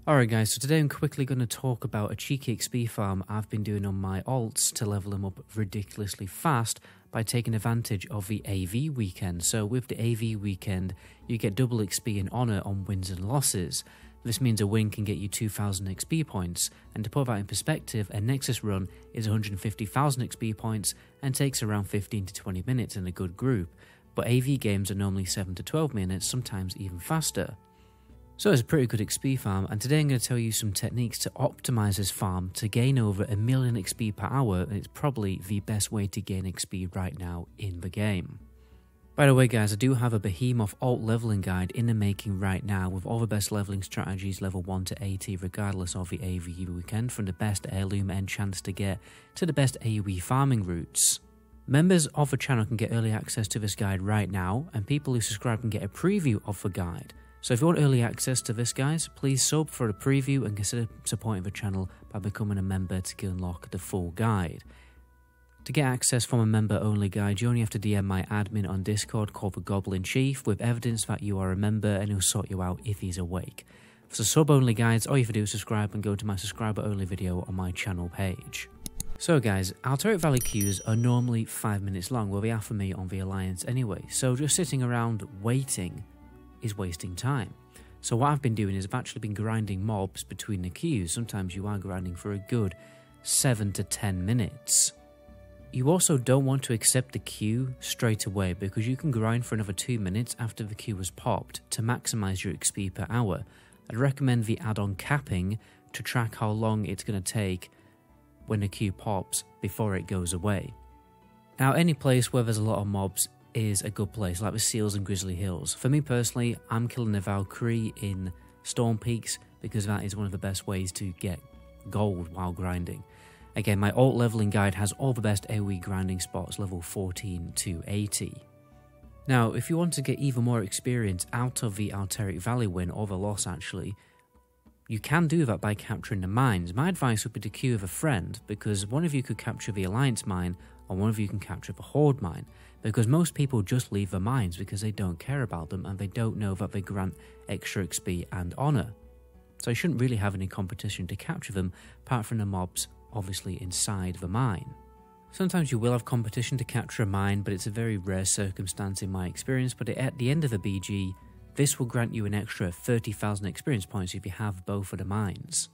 Alright guys, so today I'm quickly going to talk about a cheeky XP farm I've been doing on my alts to level them up ridiculously fast by taking advantage of the AV weekend. So with the AV weekend, you get double XP and honor on wins and losses. This means a win can get you 2000 XP points, and to put that in perspective, a Nexus run is 150,000 XP points and takes around 15 to 20 minutes in a good group, but AV games are normally 7 to 12 minutes, sometimes even faster. So it's a pretty good XP farm, and today I'm going to tell you some techniques to optimize this farm to gain over 1,000,000 XP per hour, and it's probably the best way to gain XP right now in the game. By the way guys, I do have a behemoth alt leveling guide in the making right now with all the best leveling strategies level 1 to 80 regardless of the AoE weekend, from the best heirloom enchants to get to the best AoE farming routes. Members of the channel can get early access to this guide right now, and people who subscribe can get a preview of the guide. So if you want early access to this guys, please sub for a preview and consider supporting the channel by becoming a member to unlock the full guide. To get access from a member only guide, you only have to DM my admin on Discord called the Goblin Chief with evidence that you are a member, and he'll sort you out if he's awake. For sub only guides, all you have to do is subscribe and go to my subscriber only video on my channel page. So guys, our Turret Valley queues are normally 5 minutes long, well they are for me on the Alliance anyway, so just sitting around waiting is wasting time. So what I've been doing is I've actually been grinding mobs between the queues. Sometimes you are grinding for a good 7 to 10 minutes. You also don't want to accept the queue straight away because you can grind for another 2 minutes after the queue was popped to maximize your XP per hour. I'd recommend the add-on capping to track how long it's going to take when the queue pops before it goes away. Now any place where there's a lot of mobs is a good place, like the Seals and Grizzly Hills. For me personally, I'm killing the Valkyrie in Storm Peaks because that is one of the best ways to get gold while grinding. Again, my alt leveling guide has all the best AoE grinding spots level 14 to 80. Now, if you want to get even more experience out of the Alteric Valley win, or the loss actually, you can do that by capturing the mines. My advice would be to queue with a friend, because one of you could capture the Alliance mine, or one of you can capture the Horde mine, because most people just leave the mines because they don't care about them and they don't know that they grant extra XP and honor. So you shouldn't really have any competition to capture them, apart from the mobs obviously inside the mine. Sometimes you will have competition to capture a mine, but it's a very rare circumstance in my experience, but at the end of the BG, this will grant you an extra 30,000 experience points if you have both of the mines.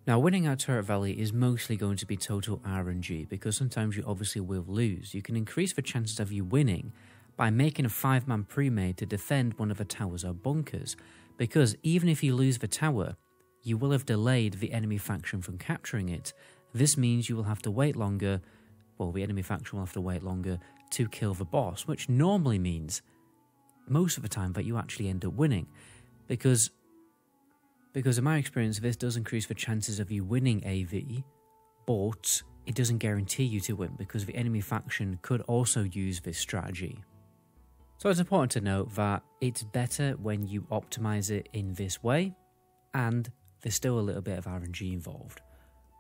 Now, winning at Turret Valley is mostly going to be total RNG, because sometimes you obviously will lose. You can increase the chances of you winning by making a 5-man pre-made to defend one of the towers or bunkers, because even if you lose the tower, you will have delayed the enemy faction from capturing it. This means you will have to wait longer, well, the enemy faction will have to wait longer to kill the boss, which normally means most of the time that you actually end up winning, because in my experience, this does increase the chances of you winning AV, but it doesn't guarantee you to win because the enemy faction could also use this strategy. So it's important to note that it's better when you optimize it in this way, and there's still a little bit of RNG involved.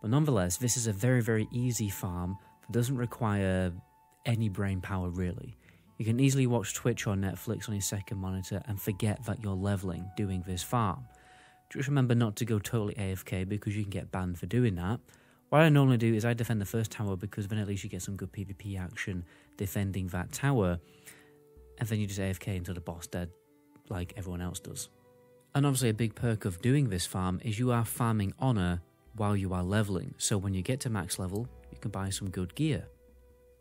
But nonetheless, this is a very, very easy farm that doesn't require any brain power really. You can easily watch Twitch or Netflix on your second monitor and forget that you're leveling doing this farm. Just remember not to go totally AFK because you can get banned for doing that. What I normally do is I defend the first tower because then at least you get some good PvP action defending that tower, and then you just AFK until the boss dead like everyone else does. And obviously a big perk of doing this farm is you are farming honor while you are leveling, so when you get to max level you can buy some good gear.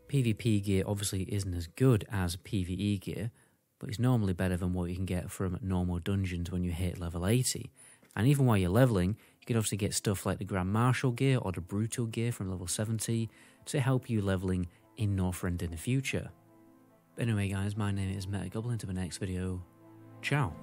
PvP gear obviously isn't as good as PvE gear, but it's normally better than what you can get from normal dungeons when you hit level 80. And even while you're leveling, you can obviously get stuff like the Grand Marshal gear or the Brutal gear from level 70 to help you leveling in Northrend in the future. But anyway guys, my name is MetaGoblin. Until the next video, ciao.